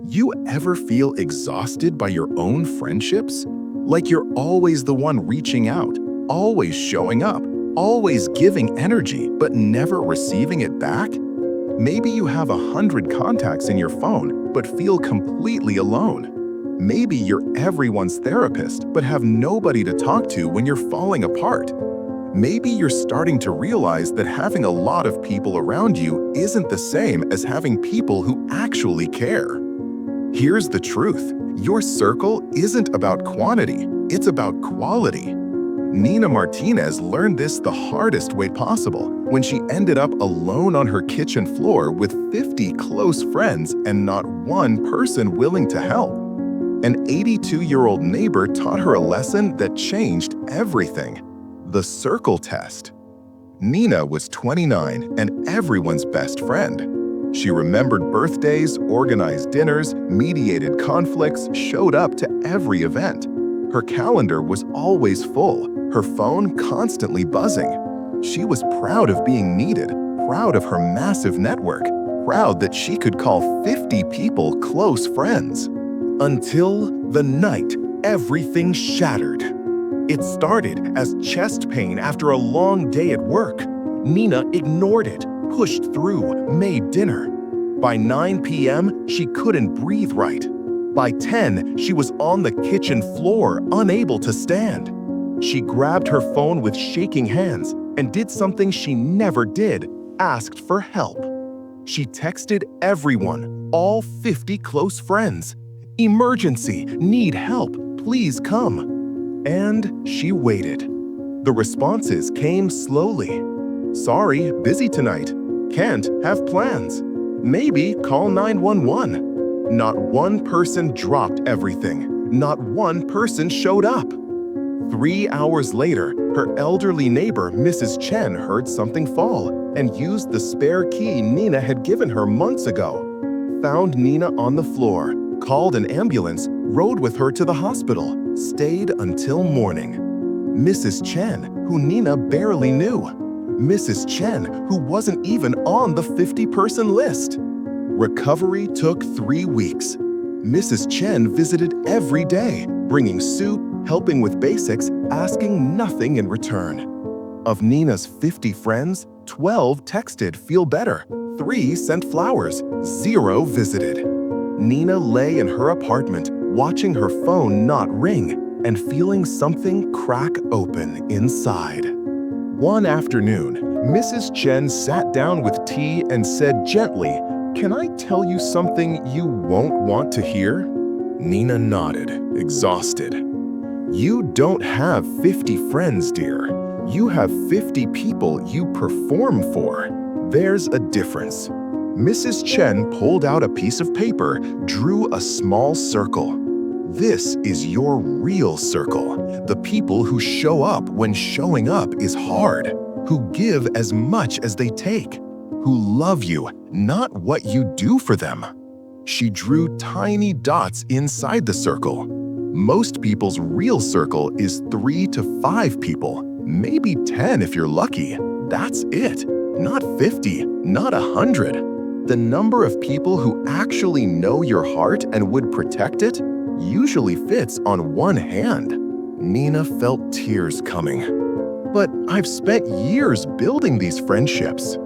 You ever feel exhausted by your own friendships? Like you're always the one reaching out, always showing up, always giving energy, but never receiving it back? Maybe you have 100 contacts in your phone, but feel completely alone. Maybe you're everyone's therapist, but have nobody to talk to when you're falling apart. Maybe you're starting to realize that having a lot of people around you isn't the same as having people who actually care. Here's the truth. Your circle isn't about quantity, it's about quality. Nina Martinez learned this the hardest way possible when she ended up alone on her kitchen floor with 50 close friends and not one person willing to help. An 82-year-old neighbor taught her a lesson that changed everything: the circle test. Nina was 29 and everyone's best friend. She remembered birthdays, organized dinners, mediated conflicts, showed up to every event. Her calendar was always full, her phone constantly buzzing. She was proud of being needed, proud of her massive network, proud that she could call 50 people close friends. Until the night everything shattered. It started as chest pain after a long day at work. Nina ignored it, pushed through, made dinner. By 9 p.m., she couldn't breathe right. By 10, she was on the kitchen floor, unable to stand. She grabbed her phone with shaking hands and did something she never did: asked for help. She texted everyone, all 50 close friends. "Emergency, need help, please come." And she waited. The responses came slowly. "Sorry, busy tonight. Can't, have plans. Maybe call 911. Not one person dropped everything. Not one person showed up. 3 hours later, her elderly neighbor, Mrs. Chen, heard something fall and used the spare key Nina had given her months ago. Found Nina on the floor, called an ambulance, rode with her to the hospital, stayed until morning. Mrs. Chen, who Nina barely knew. Mrs. Chen, who wasn't even on the 50-person list. Recovery took 3 weeks. Mrs. Chen visited every day, bringing soup, helping with basics, asking nothing in return. Of Nina's 50 friends, 12 texted feel better, 3 sent flowers, 0 visited. Nina lay in her apartment, watching her phone not ring and feeling something crack open inside. One afternoon, Mrs. Chen sat down with tea and said gently, "Can I tell you something you won't want to hear?" Nina nodded, exhausted. "You don't have 50 friends, dear. You have 50 people you perform for. There's a difference." Mrs. Chen pulled out a piece of paper, drew a small circle. "This is your real circle, the people who show up when showing up is hard, who give as much as they take, who love you, not what you do for them." She drew tiny dots inside the circle. Most people's real circle is 3 to 5 people, maybe 10 if you're lucky. That's it, not 50, not 100. The number of people who actually know your heart and would protect it usually fits on one hand. Nina felt tears coming. "But I've spent years building these friendships."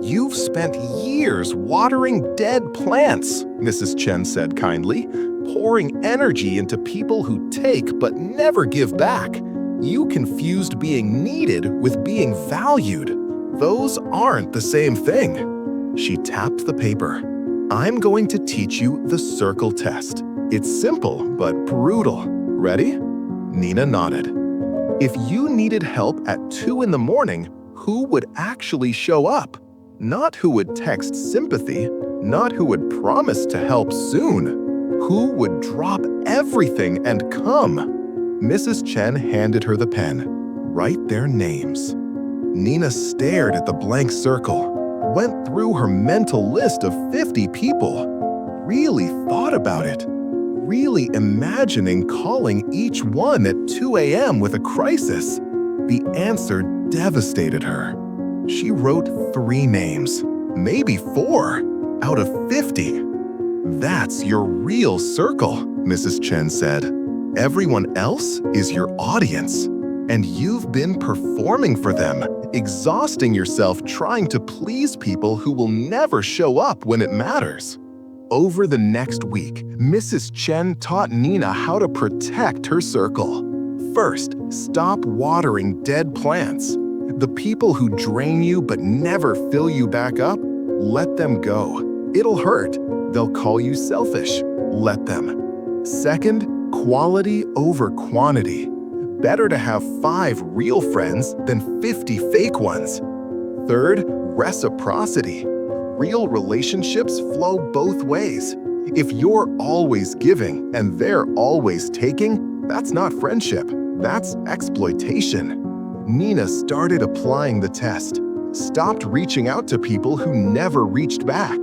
"You've spent years watering dead plants," Mrs. Chen said kindly, "pouring energy into people who take but never give back. You confused being needed with being valued. Those aren't the same thing." She tapped the paper. "I'm going to teach you the circle test. It's simple but brutal. Ready?" Nina nodded. If you needed help at 2 in the morning, who would actually show up? Not who would text sympathy, not who would promise to help soon. Who would drop everything and come? Mrs. Chen handed her the pen. "Write their names." Nina stared at the blank circle, went through her mental list of 50 people, really thought about it, really imagining calling each one at 2 a.m. with a crisis. The answer devastated her. She wrote 3 names, maybe 4, out of 50. That's your real circle, Mrs. Chen said. Everyone else is your audience, and you've been performing for them, exhausting yourself trying to please people who will never show up when it matters. Over the next week, Mrs. Chen taught Nina how to protect her circle. First, stop watering dead plants. The people who drain you but never fill you back up, let them go. It'll hurt. They'll call you selfish. Let them. Second, quality over quantity. Better to have 5 real friends than 50 fake ones. Third, reciprocity. Real relationships flow both ways. If you're always giving and they're always taking, that's not friendship, that's exploitation. Nina started applying the test, stopped reaching out to people who never reached back,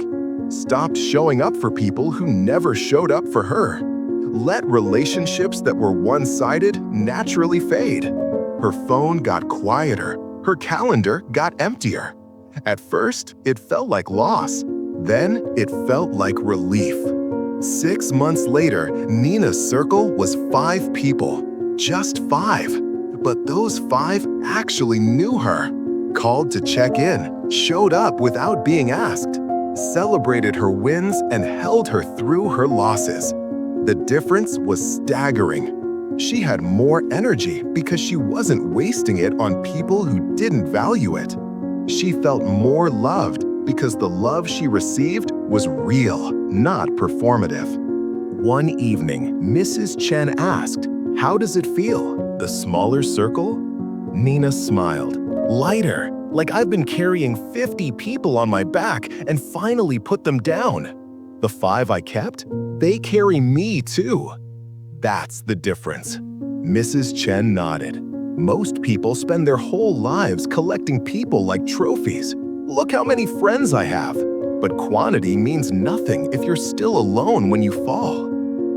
stopped showing up for people who never showed up for her. Let relationships that were one-sided naturally fade. Her phone got quieter, her calendar got emptier. At first, it felt like loss. Then, it felt like relief. 6 months later, Nina's circle was 5 people. Just 5. But those 5 actually knew her, called to check in, showed up without being asked, celebrated her wins, and held her through her losses. The difference was staggering. She had more energy because she wasn't wasting it on people who didn't value it. She felt more loved because the love she received was real, not performative. One evening, Mrs. Chen asked, "How does it feel? The smaller circle?" Nina smiled. "Lighter, like I've been carrying 50 people on my back and finally put them down. The 5 I kept, they carry me too." That's the difference. Mrs. Chen nodded. Most people spend their whole lives collecting people like trophies. Look how many friends I have. But quantity means nothing if you're still alone when you fall.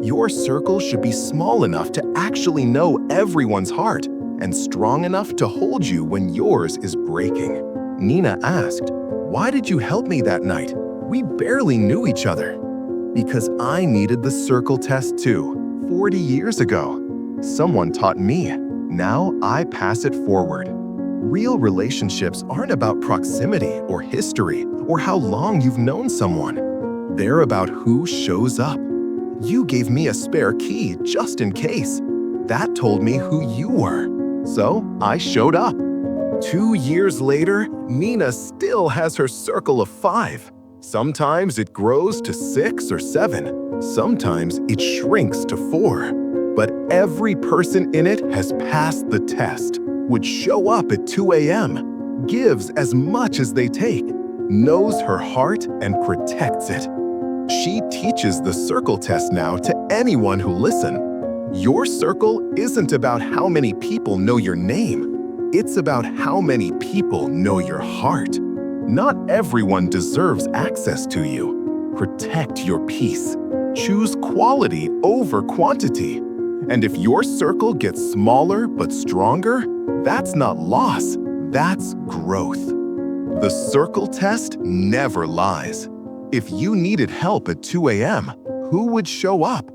Your circle should be small enough to actually know everyone's heart and strong enough to hold you when yours is breaking. Nina asked, "Why did you help me that night? We barely knew each other." "Because I needed the circle test too, 40 years ago. Someone taught me. Now I pass it forward." Real relationships aren't about proximity or history or how long you've known someone. They're about who shows up. You gave me a spare key just in case. That told me who you were. So I showed up. 2 years later, Nina still has her circle of 5. Sometimes it grows to 6 or 7. Sometimes it shrinks to 4. But every person in it has passed the test, would show up at 2 a.m., gives as much as they take, knows her heart and protects it. She teaches the circle test now to anyone who listen. Your circle isn't about how many people know your name. It's about how many people know your heart. Not everyone deserves access to you. Protect your peace. Choose quality over quantity. And if your circle gets smaller but stronger, that's not loss, that's growth. The circle test never lies. If you needed help at 2 a.m., who would show up?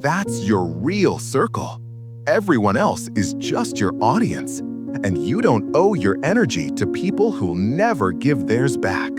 That's your real circle. Everyone else is just your audience, and you don't owe your energy to people who'll never give theirs back.